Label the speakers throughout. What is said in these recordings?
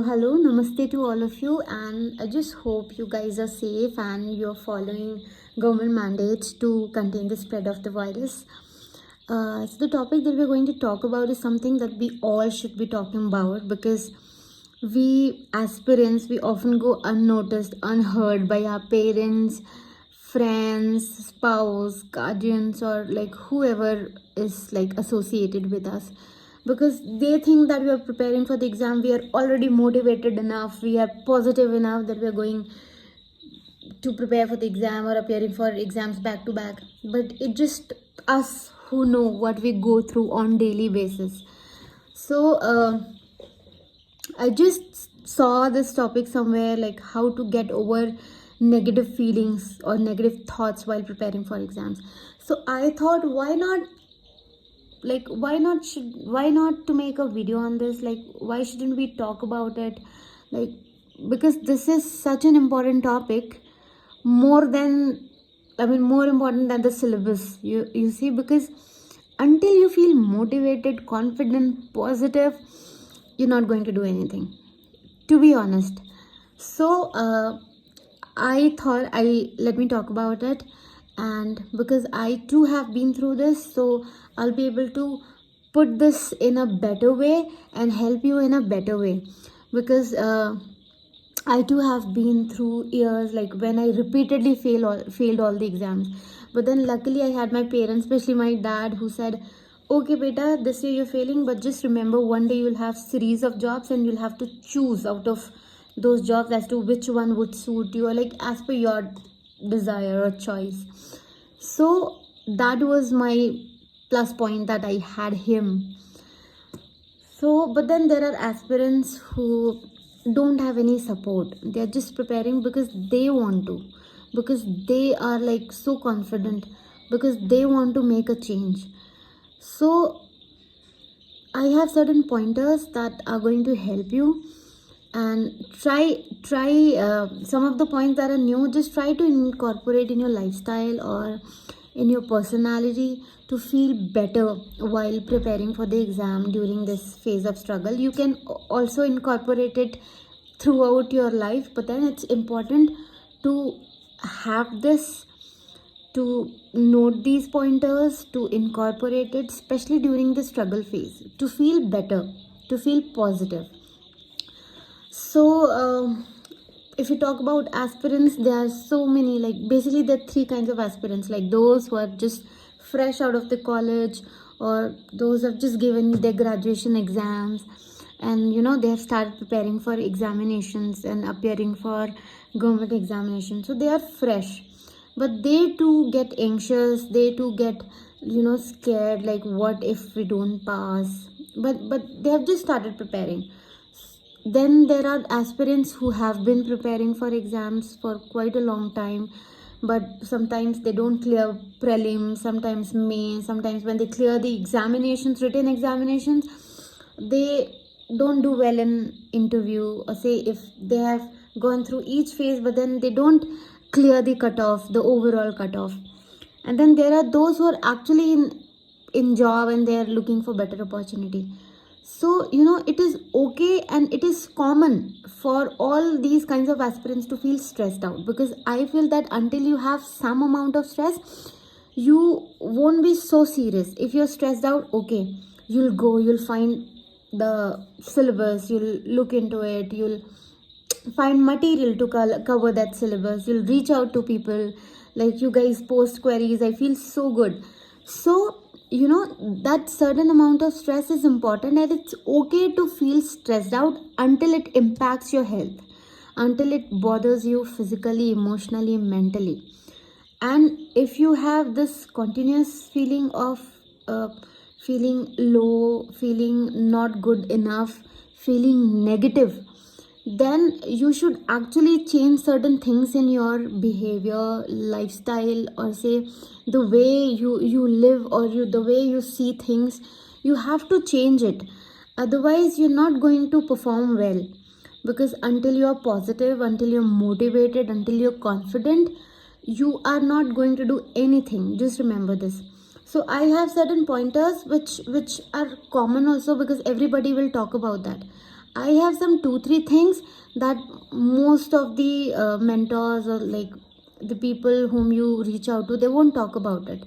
Speaker 1: Hello, namaste to all of you, and I just hope you guys are safe and you're following government mandates to contain the spread of the virus. So, the topic that we're going to talk about is something that we all should be talking about because we aspirants we often go unnoticed, unheard by our parents, friends, spouse, guardians, or like whoever is like associated with us because they think that we are preparing for the exam, we are already motivated enough, we are positive enough that we are going to prepare for the exam or appearing for exams back to back, but it just us who know what we go through on daily basis. So I just saw this topic somewhere, like how to get over negative feelings or negative thoughts while preparing for exams. So I thought, why not to make a video on this? Like, why shouldn't we talk about it? Like, because this is such an important topic, more than, more important than the syllabus. You see, because until you feel motivated, confident, positive, you're not going to do anything, to be honest. So I thought I let me talk about it, and because I too have been through this, so I'll be able to put this in a better way and help you in a better way, because I too have been through years like when I repeatedly failed all the exams. But then luckily I had my parents, especially my dad, who said, "Okay, beta, this year you're failing, but just remember one day you'll have series of jobs and you'll have to choose out of those jobs as to which one would suit you, or like as per your desire or choice." So that was my plus point, that I had him. So, but then there are aspirants who don't have any support. They're just preparing because they want to, because they are like so confident, because they want to make a change. So, I have certain pointers that are going to help you, and try some of the points that are new, just try to incorporate in your lifestyle or in your personality to feel better while preparing for the exam during this phase of struggle. You can also incorporate it throughout your life, but then it's important to have this, to note these pointers, to incorporate it, especially during the struggle phase, to feel better, to feel positive. So if you talk about aspirants, there are so many, like basically there are three kinds of aspirants, like those who are just fresh out of the college, or those who have just given their graduation exams, and they have started preparing for examinations and appearing for government examinations. So they are fresh, but they too get anxious, they too get scared, like what if we don't pass, but they have just started preparing. Then there are aspirants who have been preparing for exams for quite a long time, but sometimes they don't clear prelims, sometimes main, sometimes when they clear the examinations, written examinations, they don't do well in interview, or say if they have gone through each phase but then they don't clear the cutoff, the overall cutoff. And then there are those who are actually in job and they are looking for better opportunity. So it is okay and it is common for all these kinds of aspirants to feel stressed out, because I feel that until you have some amount of stress, you won't be so serious. If you're stressed out, okay, you'll find the syllabus, you'll look into it, you'll find material to cover that syllabus, you'll reach out to people, like you guys post queries, I feel so good. So that certain amount of stress is important, and it's okay to feel stressed out until it impacts your health, until it bothers you physically, emotionally, mentally. And if you have this continuous feeling of feeling low, feeling not good enough, feeling negative, then you should actually change certain things in your behavior, lifestyle, or say the way you live, or the way you see things. You have to change it, otherwise you're not going to perform well, because until you're positive, until you're motivated, until you're confident, you are not going to do anything. Just remember this. So I have certain pointers which are common also, because everybody will talk about that. I have some 2-3 things that most of the mentors or like the people whom you reach out to, they won't talk about it.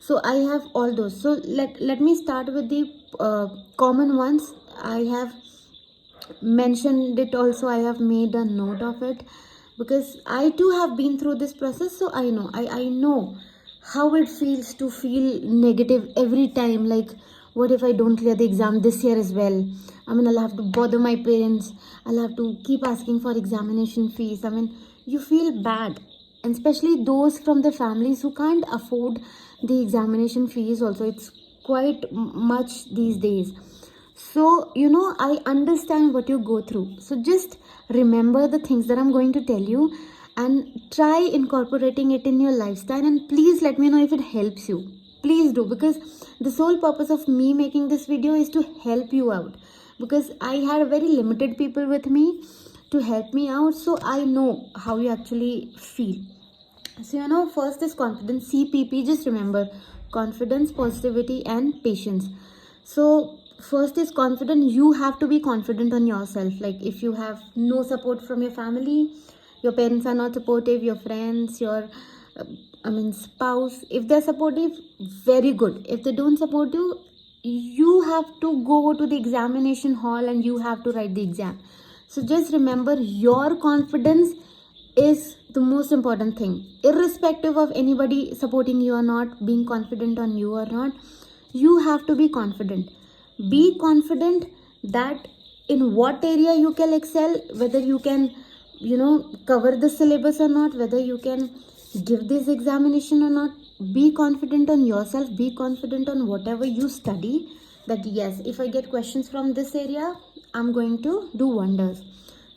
Speaker 1: So I have all those. So let me start with the common ones. I have mentioned it also. I have made a note of it because I too have been through this process. So I know how it feels to feel negative every time. Like, what if I don't clear the exam this year as well? I mean, I'll have to bother my parents, I'll have to keep asking for examination fees. I mean, you feel bad, and especially those from the families who can't afford the examination fees also. It's quite much these days. So, I understand what you go through. So, just remember the things that I'm going to tell you and try incorporating it in your lifestyle. And please let me know if it helps you. Please do, because the sole purpose of me making this video is to help you out. Because I had very limited people with me to help me out. So, I know how you actually feel. So, first is confidence. CPP, just remember confidence, positivity, and patience. So, first is confident. You have to be confident on yourself. Like, if you have no support from your family, your parents are not supportive, your friends, your spouse, if they're supportive, very good. If they don't support you, you have to go to the examination hall and you have to write the exam. So, just remember your confidence is the most important thing, irrespective of anybody supporting you or not, being confident on you or not. You have to be confident. Be confident that in what area you can excel, whether you can cover the syllabus or not, whether you can give this examination or not. Be confident on yourself, be confident on whatever you study, that yes, if I get questions from this area, I'm going to do wonders.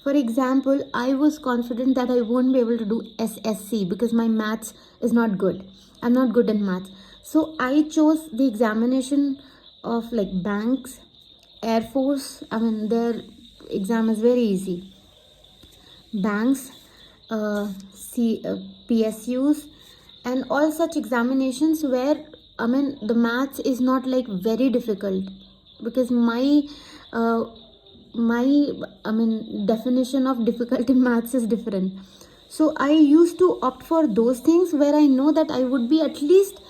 Speaker 1: For example, I was confident that I won't be able to do SSC because my maths is not good. I'm not good in maths. So I chose the examination of like banks, Air Force. I mean, their exam is very easy. Banks, PSUs, and all such examinations where the maths is not like very difficult, because my definition of difficult in maths is different. So I used to opt for those things where I know that I would be at least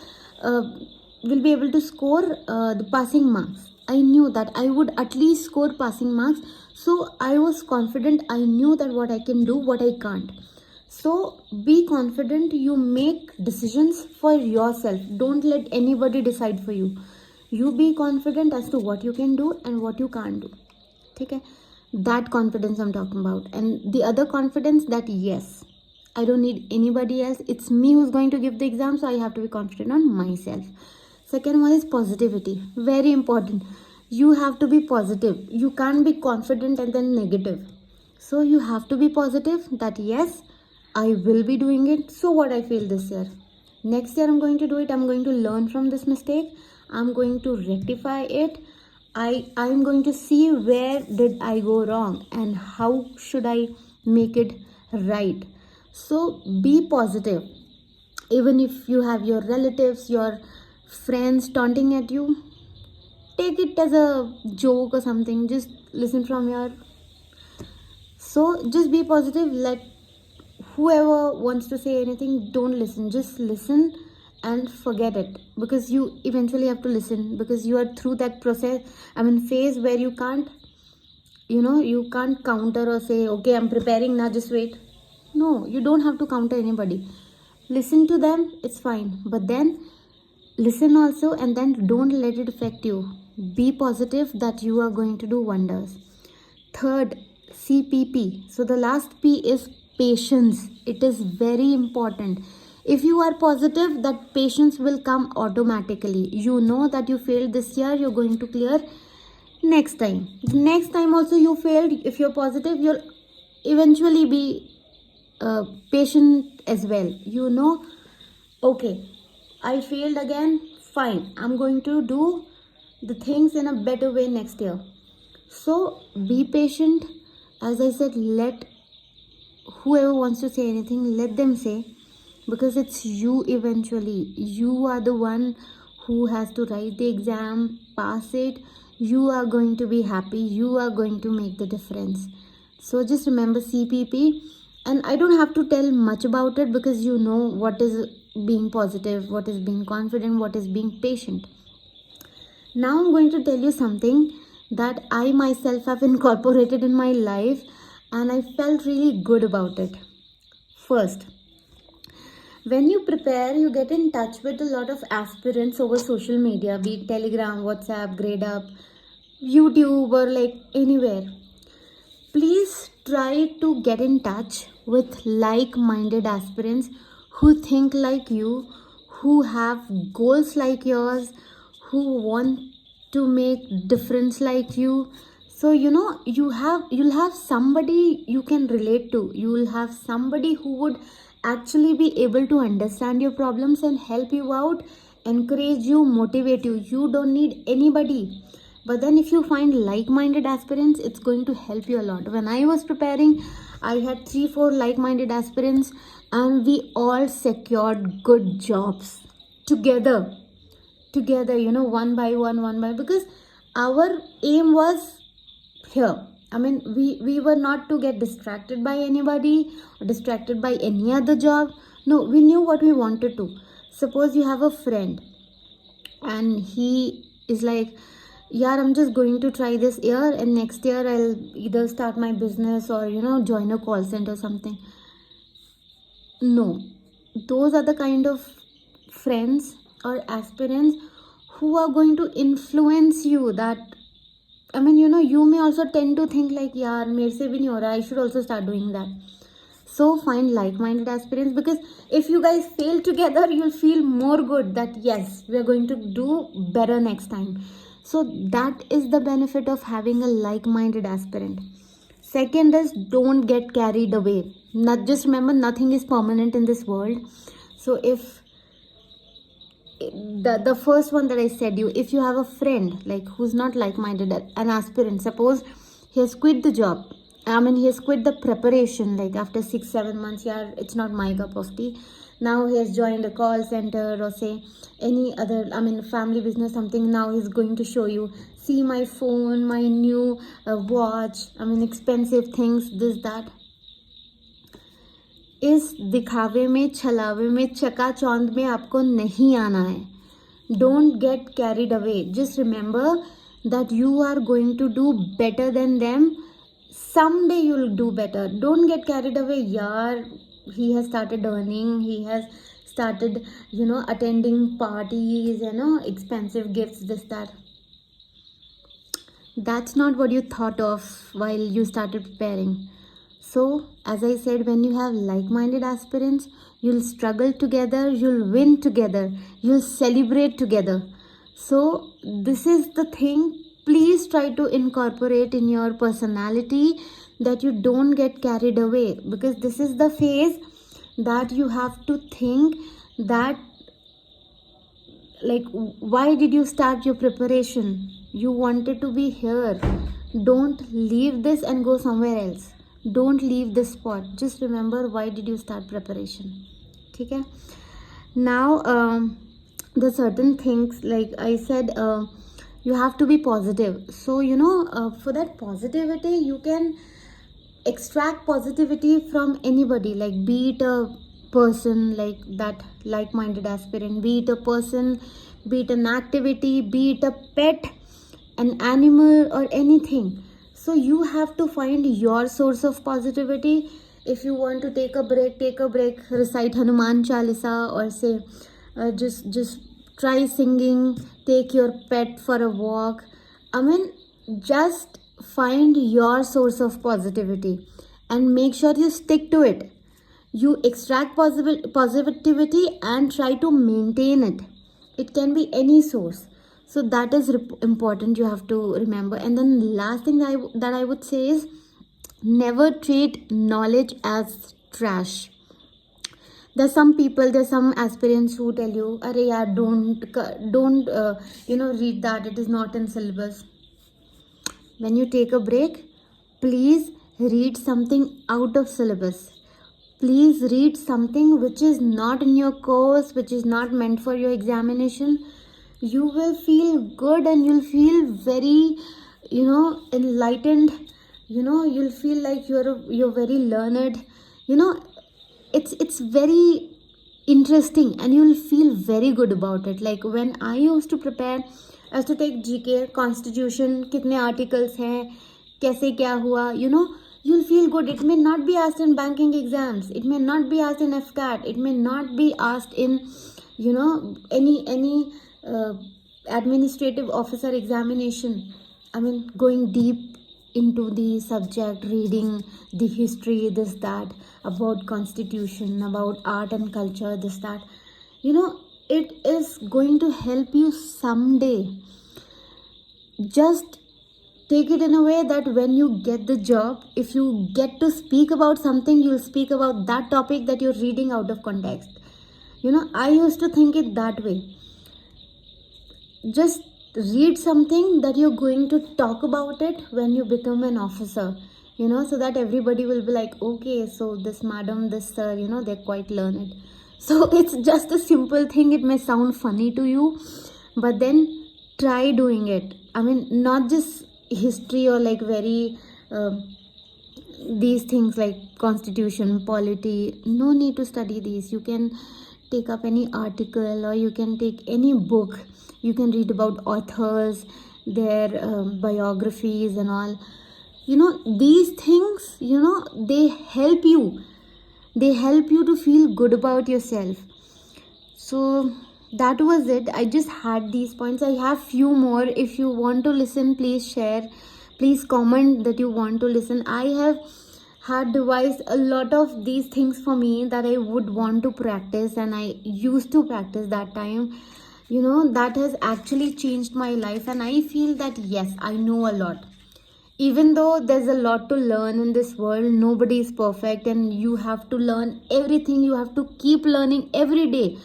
Speaker 1: will be able to score the passing marks. I knew that I would at least score passing marks. So I was confident. I knew that what I can do, what I can't. So be confident. You make decisions for yourself. Don't let anybody decide for you. You be confident as to what you can do and what you can't do. Okay? That confidence I'm talking about. And the other confidence, that yes, I don't need anybody else. It's me who's going to give the exam, so I have to be confident on myself. Second one is positivity. Very important. You have to be positive. You can't be confident and then negative. So you have to be positive that yes, I will be doing it. So what I feel this year. Next year I'm going to do it. I'm going to learn from this mistake. I'm going to rectify it. I'm going to see where did I go wrong and how should I make it right. So be positive. Even if you have your relatives, your friends taunting at you, take it as a joke or something. Just listen from your. So just be positive. Let whoever wants to say anything, don't listen. Just listen and forget it, because you eventually have to listen, because you are through that process. Phase where you can't counter or say, okay, I'm preparing now, just wait. No, you don't have to counter anybody. Listen to them, it's fine, but then listen also, and then don't let it affect you. Be positive that you are going to do wonders. Third, CPP. So the last P is patience. It is very important. If you are positive, that patience will come automatically. You know that you failed this year, you're going to clear next time. Next time also you failed. If you're positive, you'll eventually be patient as well. Okay, I failed again, fine, I'm going to do the things in a better way next year. So be patient. As I said, let whoever wants to say anything, let them say, because it's you eventually. You are the one who has to write the exam, pass it. you are going to be happy, you are going to make the difference. So just remember CPP, and I don't have to tell much about it because you know what is being positive, what is being confident, what is being patient. Now I'm going to tell you something that I myself have incorporated in my life and I felt really good about it. First, when you prepare, you get in touch with a lot of aspirants over social media, be it Telegram, WhatsApp, GradeUp, YouTube, or like anywhere. Please try to get in touch with like-minded aspirants who think like you, who have goals like yours, who want to make difference like you. So you'll have somebody you can relate to. You will have somebody who would actually be able to understand your problems and help you out, encourage you, motivate you. You don't need anybody. But then if you find like-minded aspirants, it's going to help you a lot. When I was preparing, I had 3-4 like-minded aspirants and we all secured good jobs together, one by one, because our aim was here. I mean, we were not to get distracted by anybody or distracted by any other job. No, we knew what we wanted to. Suppose you have a friend and he is like, yeah, I'm just going to try this year and next year I'll either start my business or join a call center or something. No, those are the kind of friends or aspirants who are going to influence you. That, I mean, you may also tend to think like, yeah, mere se bhi nahi ho raha, I should also start doing that. So find like-minded aspirants, because if you guys fail together, you'll feel more good that yes, we are going to do better next time. So that is the benefit of having a like-minded aspirant. Second is, don't get carried away. Not just remember, nothing is permanent in this world. So if the first one that I said you, if you have a friend like who's not like-minded, an aspirant, suppose he has quit the job, I mean he has quit the preparation, like after 6-7 months, yeah, it's not my cup of tea. Now he has joined a call center or say any other, I mean family business, something. Now he's going to show you, see my phone, my new watch, I mean expensive things, this that. इस दिखावे में, छलावे में, चकाचौंध में आपको नहीं आना है. Don't get carried away. Just remember that you are going to do better than them. Someday you'll do better. Don't get carried away. Yaar, he has started earning. He has started, attending parties, expensive gifts, this, that. That's not what you thought of while you started preparing. So, as I said, when you have like-minded aspirants, you'll struggle together, you'll win together, you'll celebrate together. So, this is the thing. Please try to incorporate in your personality that you don't get carried away, because this is the phase that you have to think that, like, why did you start your preparation? You wanted to be here. Don't leave this and go somewhere else. Don't leave this spot. Just remember, why did you start preparation? Okay. Now the certain things, like I said, you have to be positive. So for that positivity, you can extract positivity from anybody, like be it a person, like that like-minded aspirant, be it a person, be it an activity, be it a pet, an animal, or anything. So you have to find your source of positivity. If you want to take a break, recite Hanuman Chalisa, or say just try singing, take your pet for a walk. I mean, just find your source of positivity and make sure you stick to it. You extract positivity and try to maintain it. It can be any source. So that is important, you have to remember. And then the last thing that I would say is, never treat knowledge as trash. There's some aspirants who tell you, "Arey yaar, don't read that. It is not in syllabus." When you take a break, please read something out of syllabus. Please read something which is not in your course, which is not meant for your examination. you will feel good and you'll feel very, enlightened. You'll feel like you're very learned. you know it's very interesting and you'll feel very good about it. Like when I used to prepare, I used to take GK, constitution, कितने articles हैं, कैसे क्या हुआ, you'll feel good. It may not be asked in banking exams, it may not be asked in FCAT, it may not be asked in any administrative officer examination. I mean, going deep into the subject, reading the history, this that, about constitution, about art and culture, this that, it is going to help you someday. Just take it in a way that when you get the job, if you get to speak about something, you'll speak about that topic that you're reading out of context. I used to think it that way. Just read something that you're going to talk about it when you become an officer, so that everybody will be like, okay, so this madam, this sir, they're quite learned. So it's just a simple thing. It may sound funny to you, but then try doing it. I mean, not just history or like very these things like constitution, polity. No need to study these. You can take up any article or you can take any book. You can read about authors, their biographies and all. These things, they help you. They help you to feel good about yourself. So that was it. I just had these points. I have few more. If you want to listen, please share. Please comment that you want to listen. I have had devised a lot of these things for me that I would want to practice, and I used to practice that time. That has actually changed my life, and I feel that yes, I know a lot. Even though there's a lot to learn in this world, nobody is perfect, and you have to learn everything. You have to keep learning every day.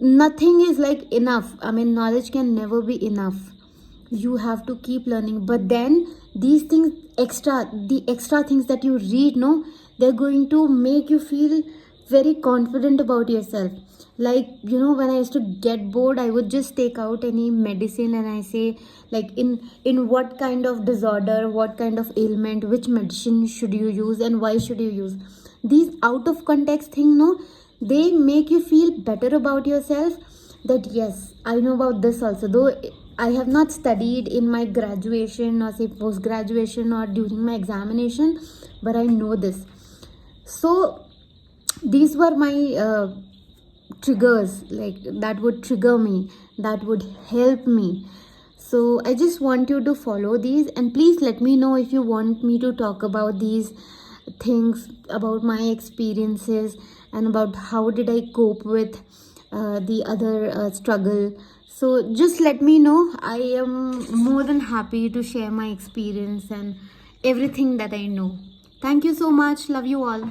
Speaker 1: Nothing is like enough. I mean, knowledge can never be enough. You have to keep learning. But then these things, the extra things that you read, they're going to make you feel very confident about yourself. Like, when I used to get bored, I would just take out any medicine and I say, like, in what kind of disorder, what kind of ailment, which medicine should you use and why should you use. These out of context thing, they make you feel better about yourself, that yes, I know about this also. Though I have not studied in my graduation or say post graduation or during my examination, but I know this. So these were my triggers, like that would trigger me, that would help me. So I just want you to follow these, and please let me know if you want me to talk about these things, about my experiences and about how did I cope with the other struggle. So just let me know. I am more than happy to share my experience and everything that I know. Thank you so much. Love you all.